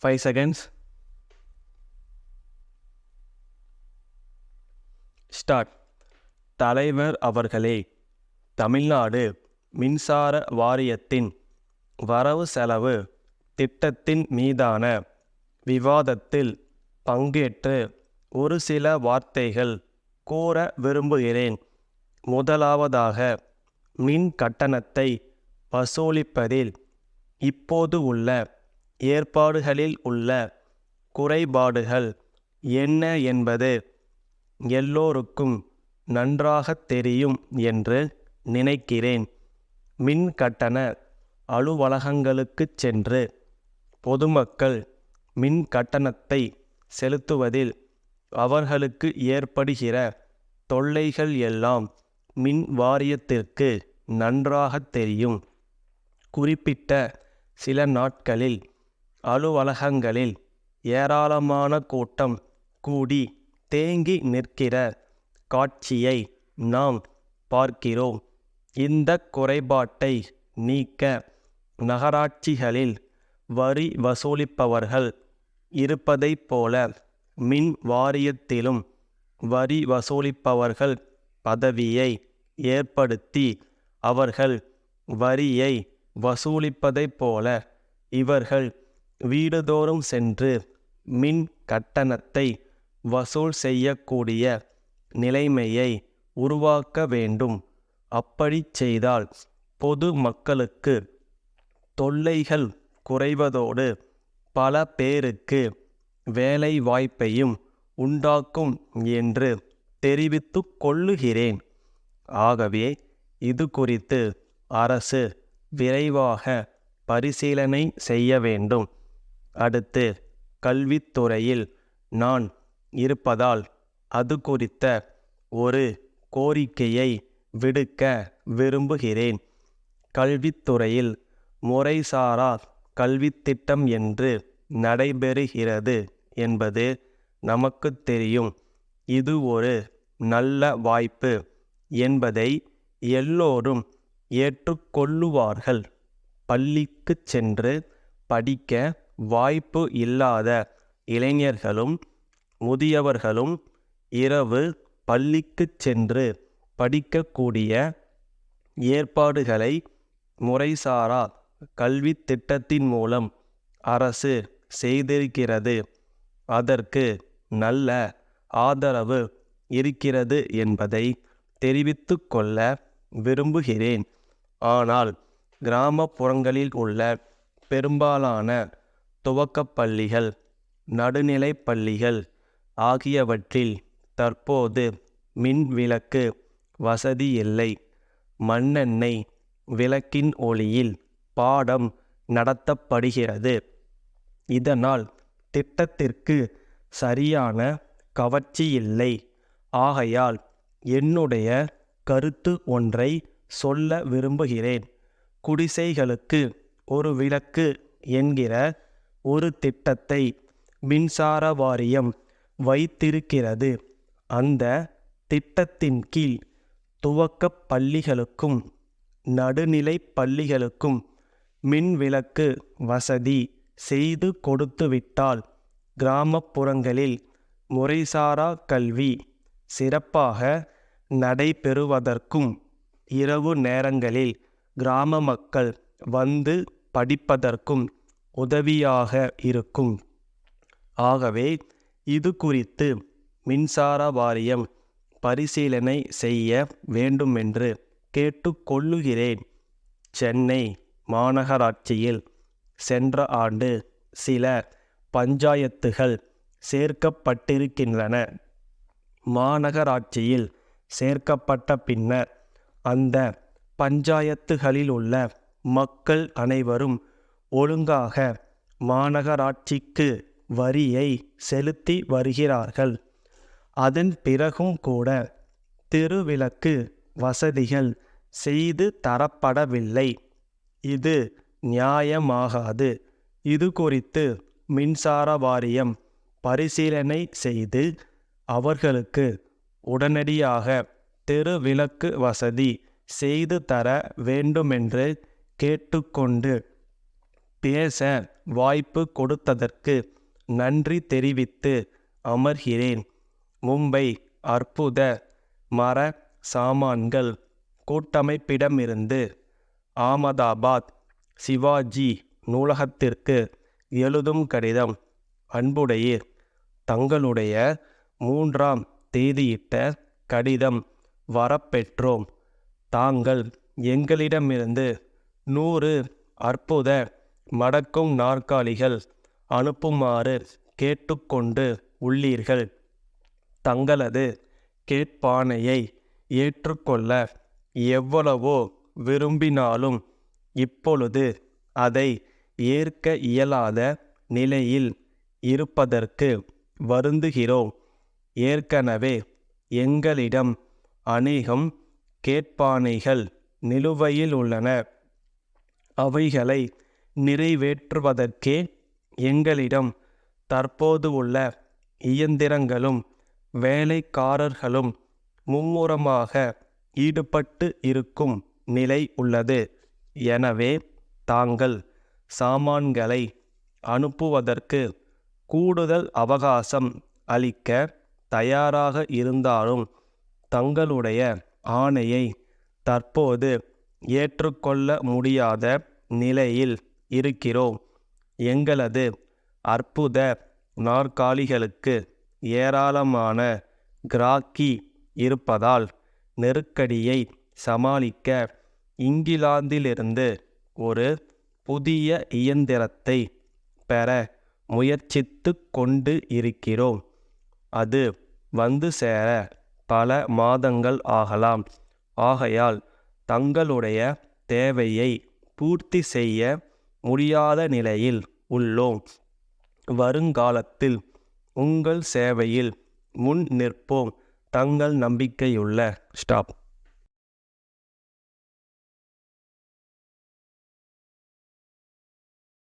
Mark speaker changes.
Speaker 1: 5 seconds. Start. தலைவர் அவர்களே, தமிழ்நாடு மின்சார வாரியத்தின் வரவு செலவு திட்டத்தின் மீதான விவாதத்தில் பங்கேற்று ஒரு சில வார்த்தைகள் கூற விரும்புகிறேன். முதலாவதாக, மின் கட்டணத்தை வசூலிப்பதில் இப்போது உள்ள ஏற்பாடுகளில் உள்ள குறைபாடுகள் என்ன என்பது எல்லோருக்கும் நன்றாக தெரியும் என்று நினைக்கிறேன். மின் கட்டண அலுவலகங்களுக்கு சென்று பொதுமக்கள் மின் கட்டணத்தை செலுத்துவதில் அவர்களுக்கு ஏற்படுகிற தொல்லைகள் எல்லாம் மின் வாரியத்திற்கு நன்றாக தெரியும். குறிப்பிட்ட சில நாட்களில் அலுவலகங்களில் ஏராளமான கூட்டம் கூடி தேங்கி நிற்கிற காட்சியை நாம் பார்க்கிறோம். இந்த குறைபாட்டை நீக்க நகராட்சிகளில் வரி வசூலிப்பவர்கள் இருப்பதைப் போல மின் வாரியத்திலும் வரி வசூலிப்பவர்கள் பதவியை ஏற்படுத்தி அவர்கள் வரியை வசூலிப்பதைப் போல இவர்கள் வீடுதோறும் சென்று மின் கட்டணத்தை வசூல் செய்யக்கூடிய நிலைமையை உருவாக்க வேண்டும். அப்படி செய்தால் பொது மக்களுக்கு தொல்லைகள் குறைவதோடு பல பேருக்கு வேலை வாய்ப்பையும் உண்டாக்கும் என்று தெரிவித்து கொள்ளுகிறேன். ஆகவே இது குறித்து அரசு விரைவாக பரிசீலனை செய்ய வேண்டும். அடுத்து, கல்வித்துறையில் நான் இருப்பதால் அது குறித்த ஒரு கோரிக்கையை விடுக்க விரும்புகிறேன். கல்வித்துறையில் முறைசாரா கல்வித்திட்டம் என்று நடைபெறுகிறது என்பது நமக்கு தெரியும். இது ஒரு நல்ல வாய்ப்பு என்பதை எல்லோரும் ஏற்றுக்கொள்ளுவார்கள். பள்ளிக்கு சென்று படிக்க வாய்ப்பு இல்லாத இளைஞர்களும் முதியவர்களும் இரவு பள்ளிக்கு சென்று படிக்கக்கூடிய ஏற்பாடுகளை முறைசாரா கல்வி திட்டத்தின் மூலம் அரசு செய்திருக்கிறது. அதற்கு நல்ல ஆதரவு இருக்கிறது என்பதை தெரிவித்து கொள்ள விரும்புகிறேன். ஆனால் கிராமப்புறங்களில் உள்ள பெரும்பாலான துவக்கப் பள்ளிகள், நடுநிலைப் பள்ளிகள் ஆகியவற்றில் தற்போது மின் விளக்கு வசதி இல்லை. மண்ணெண்ணெய் விளக்கின் ஒளியில் பாடம் நடத்தப்படுகிறது. இதனால் திட்டத்திற்கு சரியான கவர்ச்சி இல்லை. ஆகையால் என்னுடைய கருத்து ஒன்றை சொல்ல விரும்புகிறேன். குடிசைகளுக்கு ஒரு விளக்கு என்கிற ஒரு திட்டத்தை மின்சார வாரியம் வைத்திருக்கிறது. அந்த திட்டத்தின் கீழ் துவக்கப் பள்ளிகளுக்கும் நடுநிலை பள்ளிகளுக்கும் மின் விளக்கு வசதி செய்து கொடுத்துவிட்டால் கிராமப்புறங்களில் முறைசாரா கல்வி சிறப்பாக நடைபெறுவதற்கும் இரவு நேரங்களில் கிராம மக்கள் வந்து படிப்பதற்கும் உதவியாக இருக்கும். ஆகவே இது குறித்து மின்சார வாரியம் பரிசீலனை செய்ய வேண்டுமென்று கேட்டுக்கொள்ளுகிறேன். சென்னை மாநகராட்சியில் சென்ற ஆண்டு சில பஞ்சாயத்துகள் சேர்க்கப்பட்டிருக்கின்றன. மாநகராட்சியில் சேர்க்கப்பட்ட பின்னர் அந்த பஞ்சாயத்துகளிலுள்ள மக்கள் அனைவரும் ஒழுங்காக மாநகராட்சிக்கு வரியை செலுத்தி வருகிறார்கள். அதன் பிறகும் கூட தெருவிளக்கு வசதிகள் செய்து தரப்படவில்லை. இது நியாயமாகாது. இது குறித்து மின்சார வாரியம் பரிசீலனை செய்து அவர்களுக்கு உடனடியாக தெருவிளக்கு வசதி செய்து தர வேண்டுமென்று கேட்டுக்கொண்டு பேச வாய்ப்பு கொடுத்ததற்கு நன்றி தெரிவித்து அமர்கிறேன். மும்பை அற்புத மர சாமான்கள் கூட்டமைப்பிடமிருந்து ஆமதாபாத் சிவாஜி நூலகத்திற்கு எழுதும் கடிதம். அன்புடையீர், தங்களுடைய 3ஆம் தேதியிட்ட கடிதம் வரப்பெற்றோம். தாங்கள் எங்களிடமிருந்து 100 அற்புத மடக்கும் நாற்காலிகள் அனுப்புமாறு கேட்டுக்கொண்டு உள்ளீர்கள். தங்களது கேட்பானையை ஏற்றுக்கொள்ள எவ்வளவோ விரும்பினாலும் இப்பொழுது அதை ஏற்க இயலாத நிலையில் இருப்பதற்கு வருந்துகிறோம். ஏற்கனவே எங்களிடம் அநேகம் கேட்பானைகள் நிலுவையில் உள்ளன. அவைகளை நிறைவேற்றுவதற்கே எங்களிடம் தற்போது உள்ள இயந்திரங்களும் வேலைக்காரர்களும் மும்முரமாக ஈடுபட்டு இருக்கும் நிலை உள்ளது. எனவே தாங்கள் சாமான்களை அனுப்புவதற்கு கூடுதல் அவகாசம் அளிக்க தயாராக இருந்தாலும் தங்களுடைய ஆணையை தற்போது ஏற்றுக்கொள்ள முடியாத நிலையில் இருக்கிறோம். எங்களது அற்புத நாற்காலிகளுக்கு ஏராளமான கிராக்கி இருப்பதால் நெருக்கடியை சமாளிக்க இங்கிலாந்திலிருந்து ஒரு புதிய இயந்திரத்தை பெற முயற்சித்து கொண்டு இருக்கிறோம். அது வந்து சேர பல மாதங்கள் ஆகலாம். ஆகையால் தங்களுடைய தேவையை பூர்த்தி செய்ய முடியாத நிலையில் உள்ளோம். வருங்காலத்தில் உங்கள் சேவையில் முன் நிற்போம். தங்கள் நம்பிக்கையுள்ள ஸ்டாப்.